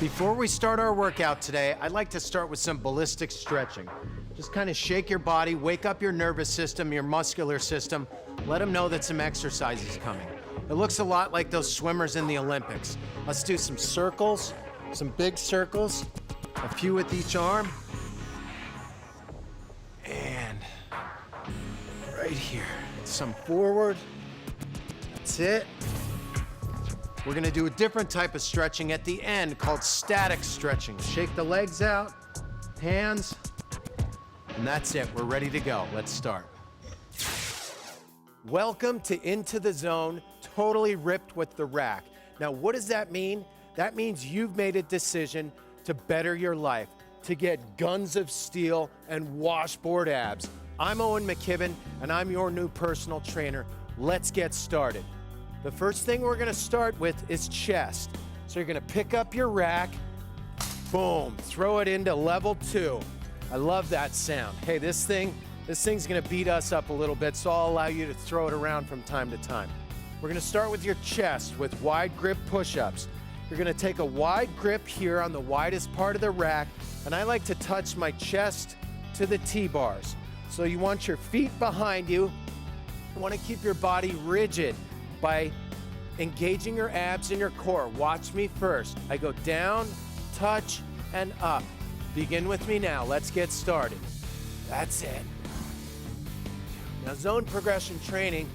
Before we start our workout today, I'd like to start with some ballistic stretching. Just kind of shake your body, wake up your nervous system, your muscular system, let them know that some exercise is coming. It looks a lot like those swimmers in the Olympics. Let's do some circles, some big circles, a few with each arm. And right here, some forward. That's it. We're gonna do a different type of stretching at the end called static stretching. Shake the legs out, hands, and that's it. We're ready to go. Let's start. Welcome to Into the Zone, totally ripped with the rack. Now, what does that mean? That means you've made a decision to better your life, to get guns of steel and washboard abs. I'm Owen McKibben, and I'm your new personal trainer. Let's get started. The first thing we're gonna start with is chest. So you're gonna pick up your rack, boom, throw it into level 2. I love that sound. Hey, this thing's gonna beat us up a little bit, so I'll allow you to throw it around from time to time. We're gonna start with your chest with wide grip push-ups. You're gonna take a wide grip here on the widest part of the rack, and I like to touch my chest to the T-bars. So you want your feet behind you. You wanna keep your body rigid by engaging your abs and your core. Watch me first. I go down, touch, and up. Begin with me now. Let's get started. That's it. Now, zone progression training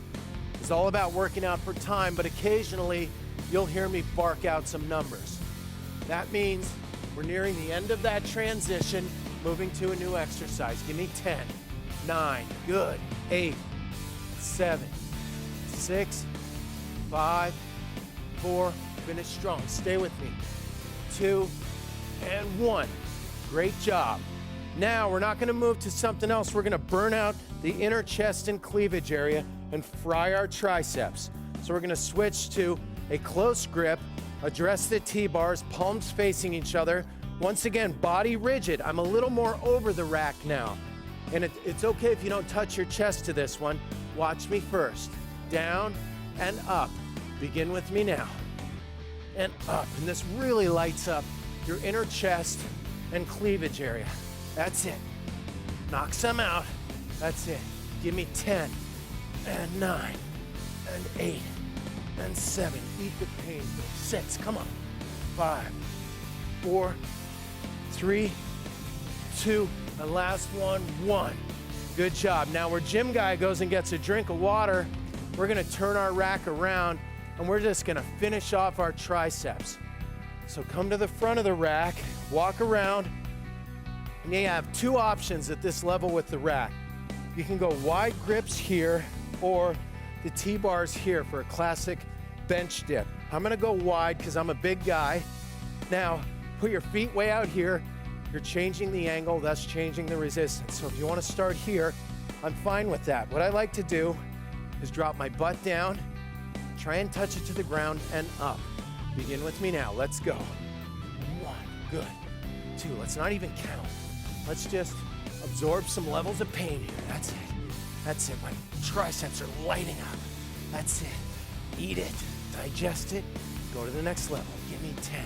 is all about working out for time, but occasionally you'll hear me bark out some numbers. That means we're nearing the end of that transition, moving to a new exercise. Give me 10, 9, good, 8, 7, 6, 5, 4, finish strong. Stay with me. 2, and 1. Great job. Now we're not gonna move to something else. We're gonna burn out the inner chest and cleavage area and fry our triceps. So we're gonna switch to a close grip, address the T-bars, palms facing each other. Once again, body rigid. I'm a little more over the rack now. And it's okay if you don't touch your chest to this one. Watch me first. Down and up. Begin with me now. And up. And this really lights up your inner chest and cleavage area. That's it. Knock some out. That's it. Give me 10 and 9 and 8 and 7. Eat the pain. 6. Come on. 5, 4, 3, 2, and last one, 1. Good job. Now where gym guy goes and gets a drink of water, we're gonna turn our rack around and we're just gonna finish off our triceps. So come to the front of the rack, walk around, and you have 2 options at this level with the rack. You can go wide grips here or the T-bars here for a classic bench dip. I'm gonna go wide because I'm a big guy. Now, put your feet way out here. You're changing the angle, thus changing the resistance. So if you wanna start here, I'm fine with that. What I like to do is drop my butt down, try and touch it to the ground and up. Begin with me now, let's go. 1, good. 2, let's not even count. Let's just absorb some levels of pain here, that's it. That's it, my triceps are lighting up. That's it, eat it, digest it, go to the next level. Give me 10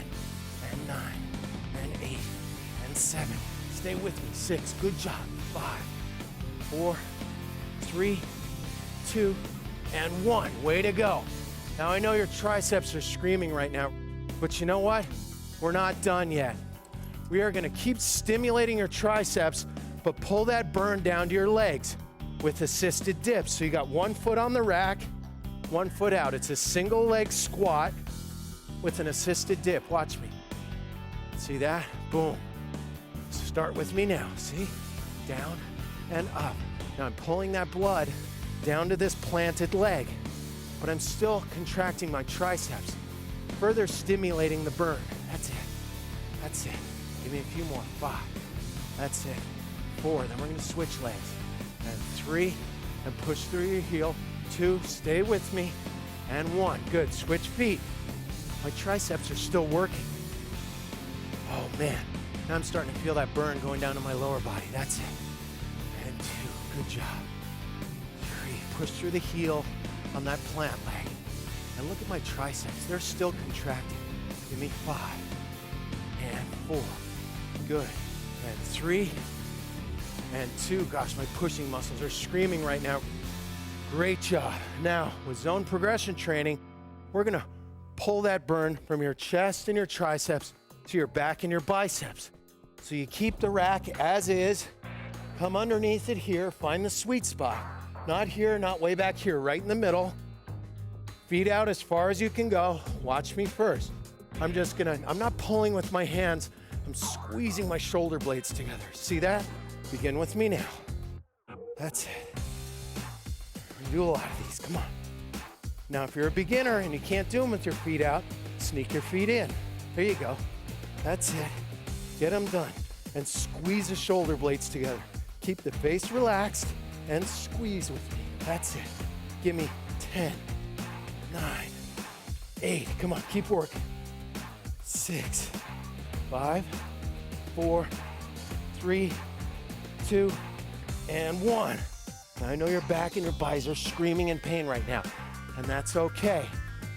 and 9 and 8 and 7. Stay with me, 6, good job. 5, 4, 3, 2, and 1. Way to go. Now I know your triceps are screaming right now, but you know what? We're not done yet. We are gonna keep stimulating your triceps, but pull that burn down to your legs with assisted dips. So you got 1 foot on the rack, 1 foot out. It's a single leg squat with an assisted dip. Watch me. See that? Boom. Start with me now. See? Down and up. Now I'm pulling that blood down to this planted leg, but I'm still contracting my triceps, further stimulating the burn. That's it. That's it. Give me a few more. 5. That's it. 4. Then we're going to switch legs. And 3. And push through your heel. 2. Stay with me. And 1. Good. Switch feet. My triceps are still working. Oh, man. Now I'm starting to feel that burn going down to my lower body. That's it. And 2. Good job. 3. Push through the heel on that plant leg. And look at my triceps. They're still contracting. Give me 5. and 4. Good. And 3 and 2. Gosh, my pushing muscles are screaming right now. Great job. Now, with zone progression training, we're gonna pull that burn from your chest and your triceps to your back and your biceps. So you keep the rack as is, come underneath it here, find the sweet spot. Not here, not way back here, right in the middle. Feet out as far as you can go. Watch me first. I'm not pulling with my hands, I'm squeezing my shoulder blades together. See that? Begin with me now. That's it. We do a lot of these, come on. Now, if you're a beginner and you can't do them with your feet out, sneak your feet in. There you go. That's it. Get them done. And squeeze the shoulder blades together. Keep the face relaxed and squeeze with me. That's it. Give me 10, 9, 8. Come on, keep working. 6, 5, 4, 3, 2, and 1. Now, I know your back and your buys are screaming in pain right now, and that's okay.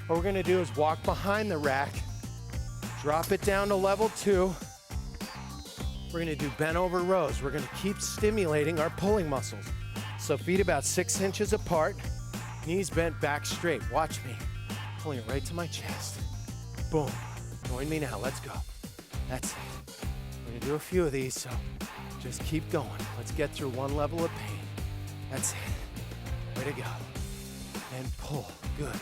What we're gonna do is walk behind the rack, drop it down to level 2. We're gonna do bent over rows. We're gonna keep stimulating our pulling muscles. So feet about 6 inches apart, knees bent, back straight. Watch me, pulling it right to my chest. Boom, join me now, let's go. That's it. We're gonna do a few of these, so just keep going. Let's get through one level of pain. That's it, way to go. And pull, good.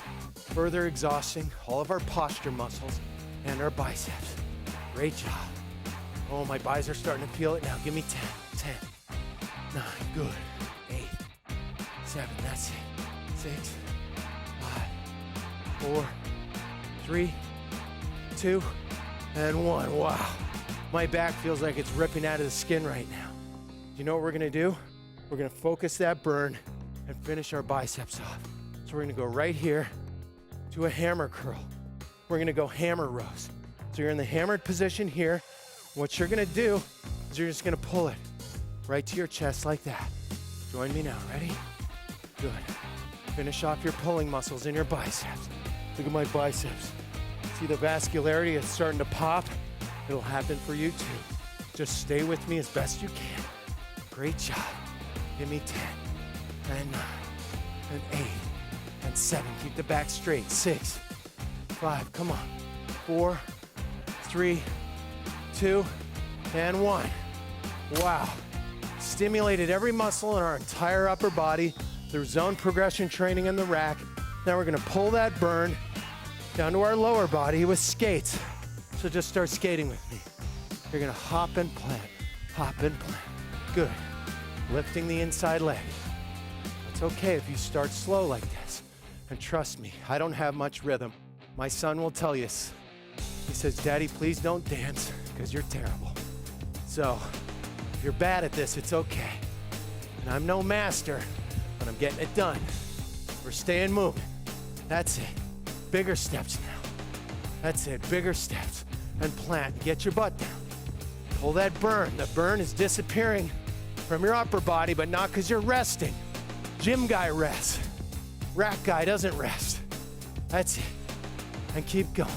Further exhausting all of our posture muscles and our biceps. Great job. Oh, my buys are starting to feel it now. Give me 10, 9, good. 8, 7, that's it. 6, 5, 4, 3, 2, and 1. Wow. My back feels like it's ripping out of the skin right now. You know what we're gonna do? We're gonna focus that burn and finish our biceps off. So we're gonna go right here to a hammer curl. We're gonna go hammer rows. So you're in the hammered position here. What you're gonna do is you're just gonna pull it right to your chest like that. Join me now, ready? Good. Finish off your pulling muscles in your biceps. Look at my biceps. See the vascularity is starting to pop? It'll happen for you too. Just stay with me as best you can. Great job. Give me 10, and 9, and 8, and 7. Keep the back straight. 6, 5, come on. 4, 3, 2, and 1. Wow. Stimulated every muscle in our entire upper body through zone progression training in the rack. Now we're gonna pull that burn down to our lower body with skates. So just start skating with me. You're gonna hop and plant, hop and plant. Good. Lifting the inside leg. It's okay if you start slow like this. And trust me, I don't have much rhythm. My son will tell you. He says, Daddy, please don't dance, because you're terrible. So, if you're bad at this, it's okay. And I'm no master, but I'm getting it done. We're staying moving. That's it. Bigger steps now. That's it, bigger steps. And plant, get your butt down. Pull that burn. The burn is disappearing from your upper body, but not because you're resting. Gym guy rests. Rack guy doesn't rest. That's it. And keep going.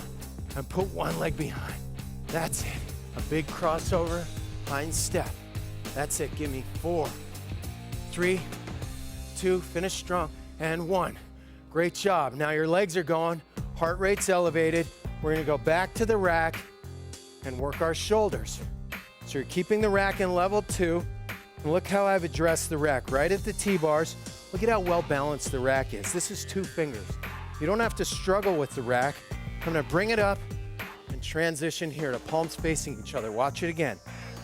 And put one leg behind. That's it. A big crossover, hind step. That's it. Give me 4, 3, 2, finish strong, and 1. Great job. Now your legs are going, heart rate's elevated. We're gonna go back to the rack and work our shoulders. So you're keeping the rack in level 2. And look how I've addressed the rack, right at the T-bars. Look at how well balanced the rack is. This is 2 fingers. You don't have to struggle with the rack. I'm gonna bring it up and transition here to palms facing each other. Watch it again.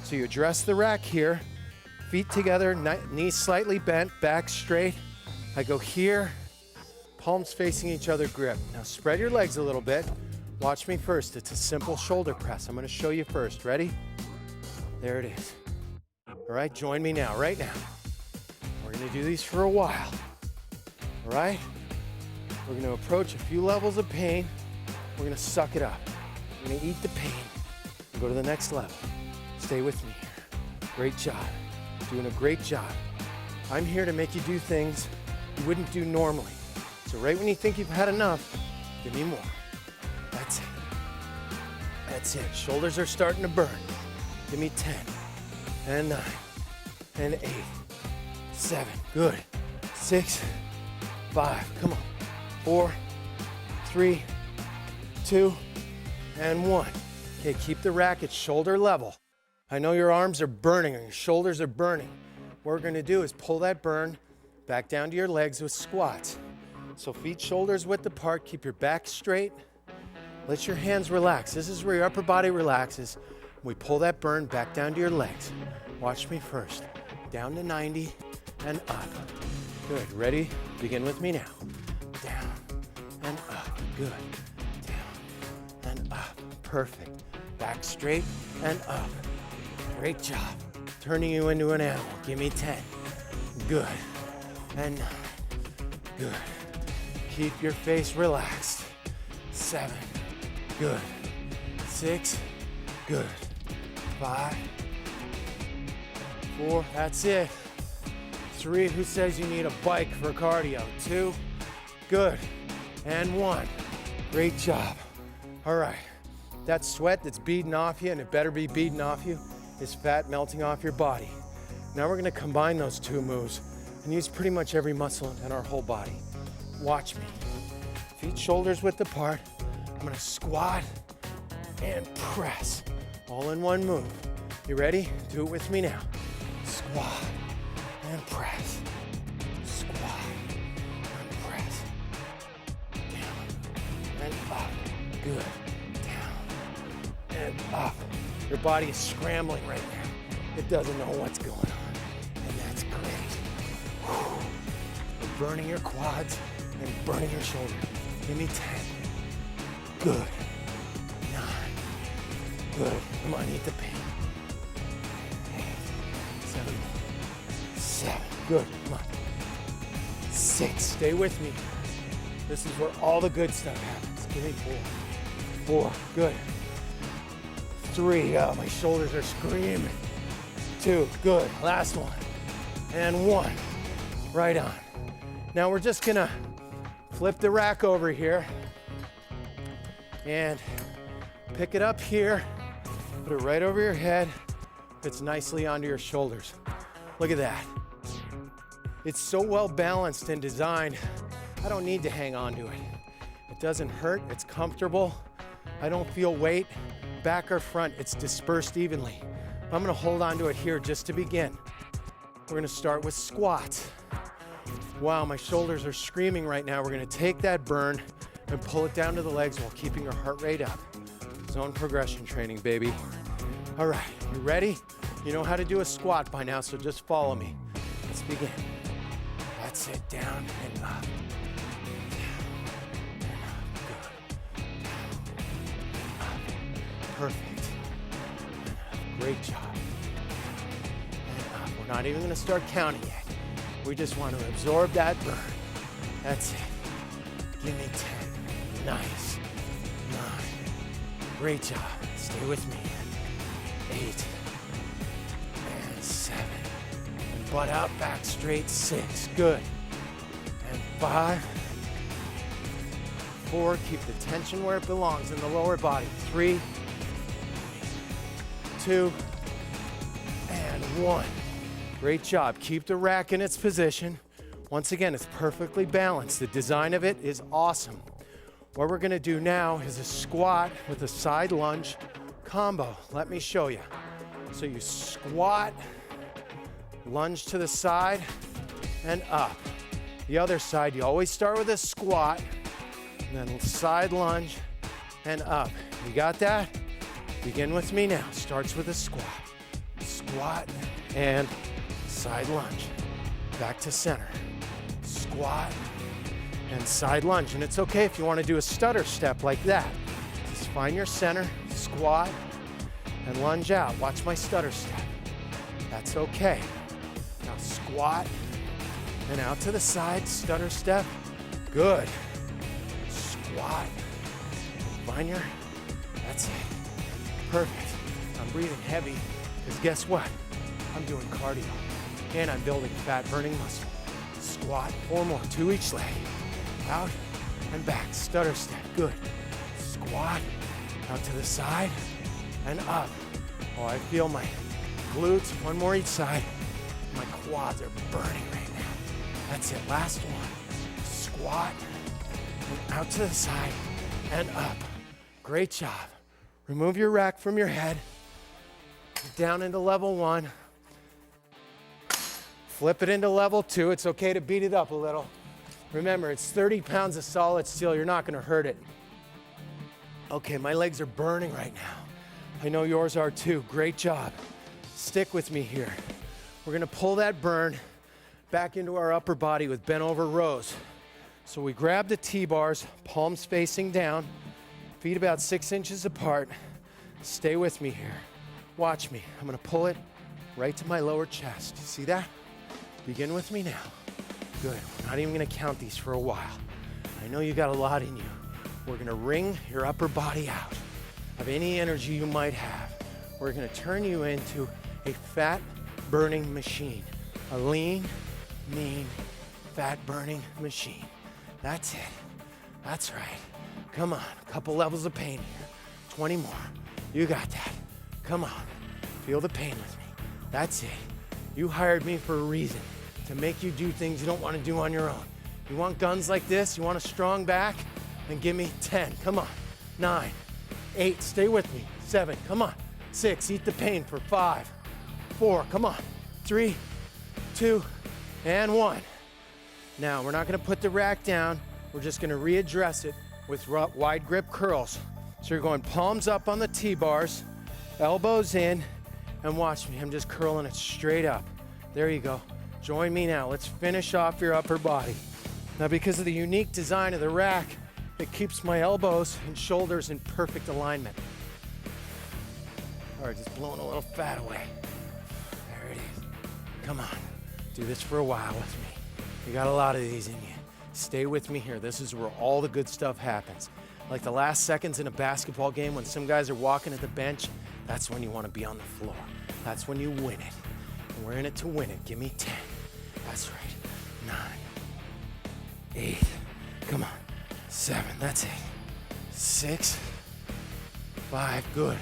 So you address the rack here, feet together, knees slightly bent, back straight. I go here, palms facing each other, grip. Now spread your legs a little bit. Watch me first. It's a simple shoulder press. I'm gonna show you first. Ready? There it is. All right, join me now, right now. We're gonna do these for a while. All right? We're gonna approach a few levels of pain. We're gonna suck it up. We're gonna eat the pain and go to the next level. Stay with me here. Great job. Doing a great job. I'm here to make you do things you wouldn't do normally. So right when you think you've had enough, give me more. That's it. That's That's it. Shoulders are starting to burn. Give me 10 and 9 and 8, 7. Good. 6, 5. Come on. 4, 3, 2, and 1. Okay, keep the rack at shoulder level. I know your arms are burning and your shoulders are burning. What we're gonna do is pull that burn back down to your legs with squats. So feet, shoulders width apart, keep your back straight. Let your hands relax. This is where your upper body relaxes. We pull that burn back down to your legs. Watch me first. Down to 90 and up. Good, ready? Begin with me now. Down and up, good. Down and up, perfect. Back straight and up. Great job. Turning you into an animal. Give me 10. Good. And 9. Good. Keep your face relaxed. 7. Good. 6. Good. 5. 4. That's it. 3. Who says you need a bike for cardio? 2. Good. And 1. Great job. All right. That sweat that's beading off you, and it better be beading off you, is fat melting off your body. Now we're gonna combine those two moves and use pretty much every muscle in our whole body. Watch me. Feet, shoulders width apart. I'm gonna squat and press, all in one move. You ready? Do it with me now. Squat and press. Squat and press. Down and up. Good. Down and up. Your body is scrambling right now. It doesn't know what's going on, and that's great. Whew. You're burning your quads and burning your shoulders. Give me 10. Good. 9. Good. Come on, eat the pain. 8, 7. 7. Good. Come on. 6. Stay with me. This is where all the good stuff happens. Give me 4. 4. Good. 3. Oh, my shoulders are screaming. 2. Good. Last one. And 1. Right on. Now we're just gonna flip the rack over here and pick it up here, put it right over your head, fits nicely onto your shoulders. Look at that. It's so well balanced and designed, I don't need to hang on to it. It doesn't hurt, it's comfortable. I don't feel weight, back or front, it's dispersed evenly. I'm gonna hold on to it here just to begin. We're gonna start with squats. Wow, my shoulders are screaming right now. We're gonna take that burn and pull it down to the legs while keeping your heart rate up. Zone progression training, baby. All right, you ready? You know how to do a squat by now, so just follow me. Let's begin. That's it, down and up. Perfect. Great job. And up. We're not even gonna start counting yet. We just want to absorb that burn. That's it. Give me 10. Nice. 9. Great job. Stay with me. 8. And 7. And butt out, back straight. 6. Good. And 5. 4. Keep the tension where it belongs in the lower body. 3. 2. And 1. Great job. Keep the rack in its position. Once again, it's perfectly balanced. The design of it is awesome. What we're gonna do now is a squat with a side lunge combo. Let me show you. So you squat, lunge to the side, and up. The other side, you always start with a squat, and then side lunge, and up. You got that? Begin with me now. Starts with a squat. Squat, and side lunge, back to center, squat, and side lunge. And it's okay if you want to do a stutter step like that. Just find your center, squat, and lunge out. Watch my stutter step. That's okay. Now squat, and out to the side, stutter step. Good. Squat, find your, that's it. Perfect. I'm breathing heavy, because guess what? I'm doing cardio. And I'm building fat burning muscle. Squat, 4 more, 2 each leg. Out and back, stutter step, good. Squat, out to the side, and up. Oh, I feel my glutes, one more each side. My quads are burning right now. That's it, last one. Squat, and out to the side, and up. Great job. Remove your rack from your head. Down into level 1. Flip it into level 2. It's okay to beat it up a little. Remember, it's 30 pounds of solid steel. You're not gonna hurt it. Okay, my legs are burning right now. I know yours are too. Great job. Stick with me here. We're gonna pull that burn back into our upper body with bent over rows. So we grab the T-bars, palms facing down, feet about 6 inches apart. Stay with me here. Watch me. I'm gonna pull it right to my lower chest. See that? Begin with me now. Good. We're not even gonna count these for a while. I know you got a lot in you. We're gonna wring your upper body out of any energy you might have. We're gonna turn you into a fat burning machine. A lean, mean, fat burning machine. That's it. That's right. Come on, a couple levels of pain here. 20 more. You got that. Come on. Feel the pain with me. That's it. You hired me for a reason, to make you do things you don't want to do on your own. You want guns like this? You want a strong back? Then give me 10. Come on. 9, 8, stay with me. 7, come on. 6, eat the pain for 5, 4, come on. 3, 2, and 1. Now, we're not gonna put the rack down. We're just gonna readdress it with wide grip curls. So you're going palms up on the T-bars, elbows in, and watch me. I'm just curling it straight up. There you go. Join me now. Let's finish off your upper body. Now, because of the unique design of the rack, it keeps my elbows and shoulders in perfect alignment. All right, just blowing a little fat away. There it is. Come on. Do this for a while with me. You got a lot of these in you. Stay with me here. This is where all the good stuff happens. Like the last seconds in a basketball game when some guys are walking at the bench, that's when you want to be on the floor. That's when you win it. And we're in it to win it. Give me 10. That's right. 9, 8, come on. 7, that's it. 6, 5, good.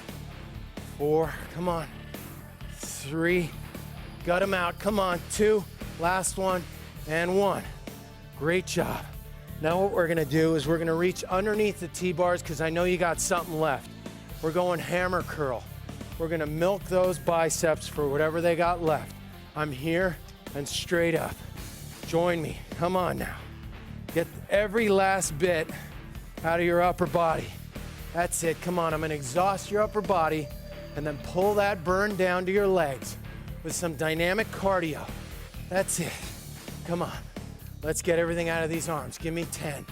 4, come on. 3, gut them out, come on. 2, last one, and 1. Great job. Now what we're gonna do is we're gonna reach underneath the T-bars because I know you got something left. We're going hammer curl. We're gonna milk those biceps for whatever they got left. I'm here and straight up. Join me, come on now. Get every last bit out of your upper body. That's it, come on, I'm gonna exhaust your upper body and then pull that burn down to your legs with some dynamic cardio. That's it, come on. Let's get everything out of these arms. Give me 10,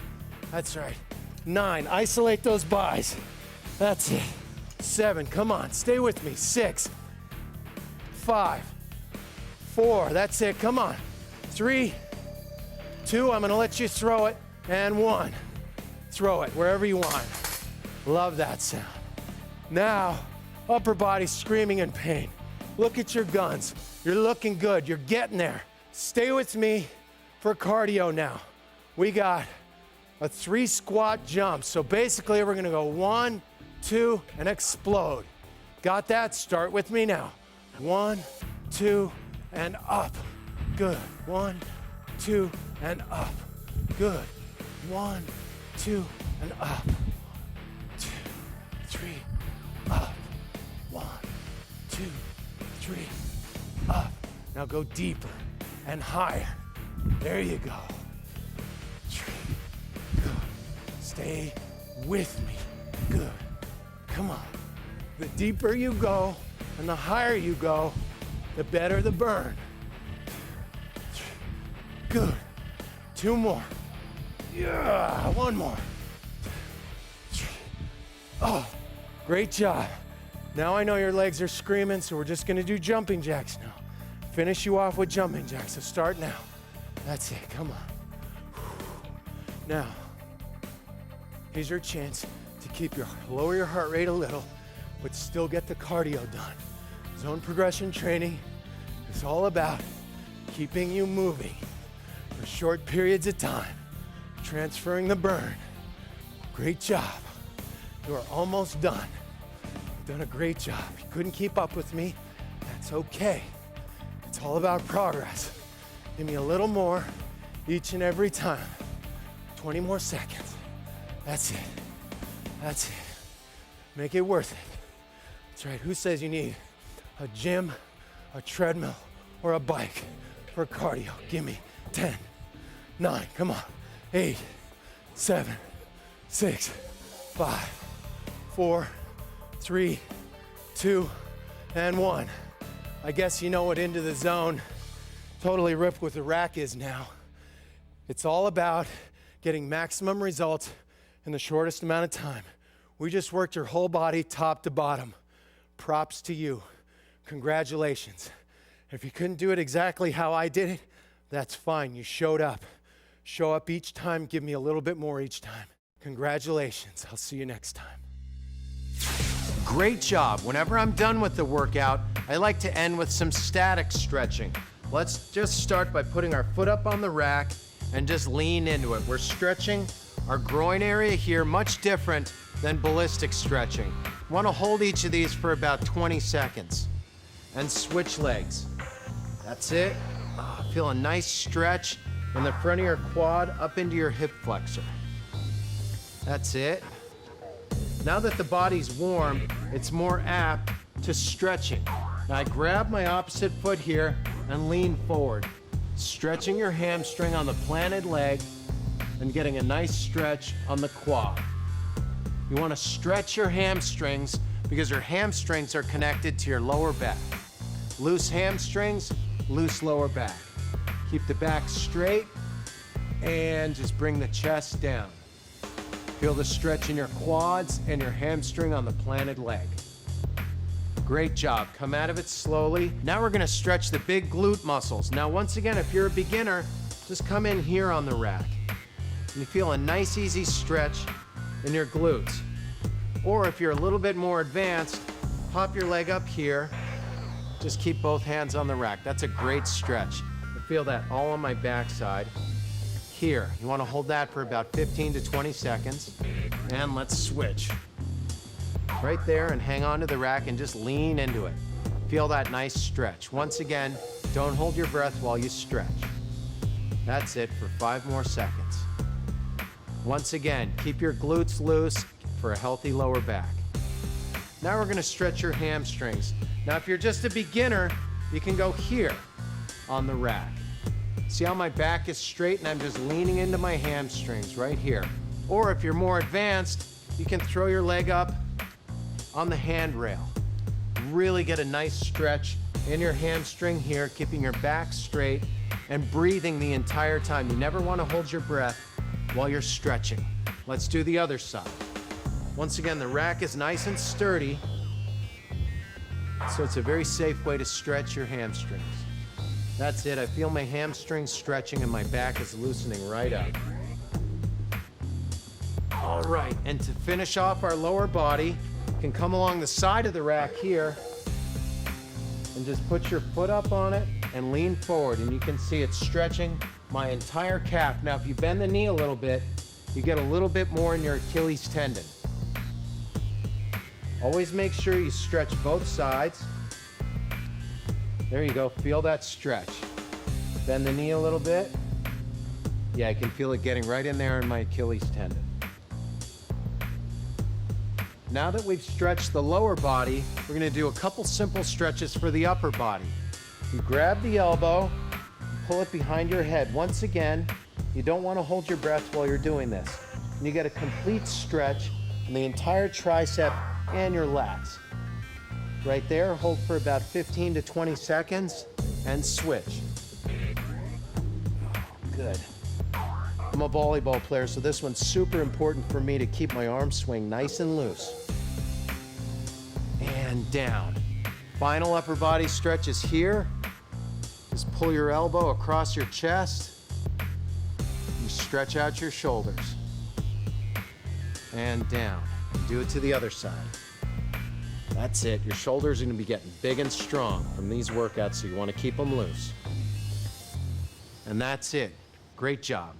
that's right. 9, isolate those buys. That's it. 7, come on, stay with me. 6, 5, 4, that's it, come on. 3, 2, I'm gonna let you throw it, and 1. Throw it wherever you want. Love that sound. Now, upper body screaming in pain. Look at your guns. You're looking good, you're getting there. Stay with me for cardio now. We got a 3 squat jump. So basically we're gonna go 1, 2, and explode. Got that? Start with me now. 1, 2, and up. Good. 1, 2, and up. Good. 1, 2, and up. 2, 3, up. 1, 2, 3, up. Now go deeper and higher. There you go. 3, good. Stay with me. Good. Come on. The deeper you go and the higher you go, the better the burn. 3, good. 2 more. Yeah, 1 more. 3. Oh, great job. Now I know your legs are screaming, so we're just gonna do jumping jacks now. Finish you off with jumping jacks, so start now. That's it, come on. Now, here's your chance to lower your heart rate a little, but still get the cardio done. Zone progression training is all about keeping you moving for short periods of time, transferring the burn. Great job. You are almost done. You've done a great job. You couldn't keep up with me. That's okay. It's all about progress. Give me a little more each and every time. 20 more seconds. That's it. That's it. Make it worth it. That's right. Who says you need a gym, a treadmill, or a bike for cardio? Give me 10, 9, come on, 8, 7, 6, 5, 4, 3, 2, and 1. I guess you know what Into the Zone, Totally Ripped with the Rack is now. It's all about getting maximum results in the shortest amount of time. We just worked your whole body top to bottom. Props to you. Congratulations. If you couldn't do it exactly how I did it, that's fine. You showed up. Show up each time, give me a little bit more each time. Congratulations. I'll see you next time. Great job. Whenever I'm done with the workout, I like to end with some static stretching. Let's just start by putting our foot up on the rack and just lean into it. We're stretching our groin area here, much different than ballistic stretching. Want to hold each of these for about 20 seconds and switch legs. That's it. Feel a nice stretch in the front of your quad up into your hip flexor. That's it. Now that the body's warm, it's more apt to stretching. Now I grab my opposite foot here and lean forward, stretching your hamstring on the planted leg and getting a nice stretch on the quad. You want to stretch your hamstrings because your hamstrings are connected to your lower back. Loose hamstrings, loose lower back. Keep the back straight and just bring the chest down. Feel the stretch in your quads and your hamstring on the planted leg. Great job. Come out of it slowly. Now we're going to stretch the big glute muscles. Now, once again, if you're a beginner, just come in here on the rack. You feel a nice, easy stretch in your glutes. Or if you're a little bit more advanced, pop your leg up here. Just keep both hands on the rack. That's a great stretch. I feel that all on my backside. Here, you want to hold that for about 15 to 20 seconds. And let's switch. Right there, and hang on to the rack and just lean into it. Feel that nice stretch. Once again, don't hold your breath while you stretch. That's it for 5 more seconds. Once again, keep your glutes loose for a healthy lower back. Now we're going to stretch your hamstrings. Now if you're just a beginner, you can go here on the rack. See how my back is straight and I'm just leaning into my hamstrings right here. Or if you're more advanced, you can throw your leg up on the handrail. Really get a nice stretch in your hamstring here, keeping your back straight and breathing the entire time. You never want to hold your breath while you're stretching. Let's do the other side. Once again, the rack is nice and sturdy, so it's a very safe way to stretch your hamstrings. That's it. I feel my hamstrings stretching and my back is loosening right up. All right, and to finish off our lower body, you can come along the side of the rack here and just put your foot up on it and lean forward, and you can see it's stretching my entire calf. Now, if you bend the knee a little bit, you get a little bit more in your Achilles tendon. Always make sure you stretch both sides. There you go, feel that stretch. Bend the knee a little bit. Yeah, I can feel it getting right in there in my Achilles tendon. Now that we've stretched the lower body, we're gonna do a couple simple stretches for the upper body. You grab the elbow, pull it behind your head. Once again, you don't wanna hold your breath while you're doing this. And you get a complete stretch in the entire tricep and your lats. Right there, hold for about 15 to 20 seconds and switch. Good. I'm a volleyball player, so this one's super important for me to keep my arm swing nice and loose. And down. Final upper body stretch is here. Just pull your elbow across your chest. You stretch out your shoulders. And down. Do it to the other side. That's it. Your shoulders are going to be getting big and strong from these workouts, so you want to keep them loose. And that's it. Great job.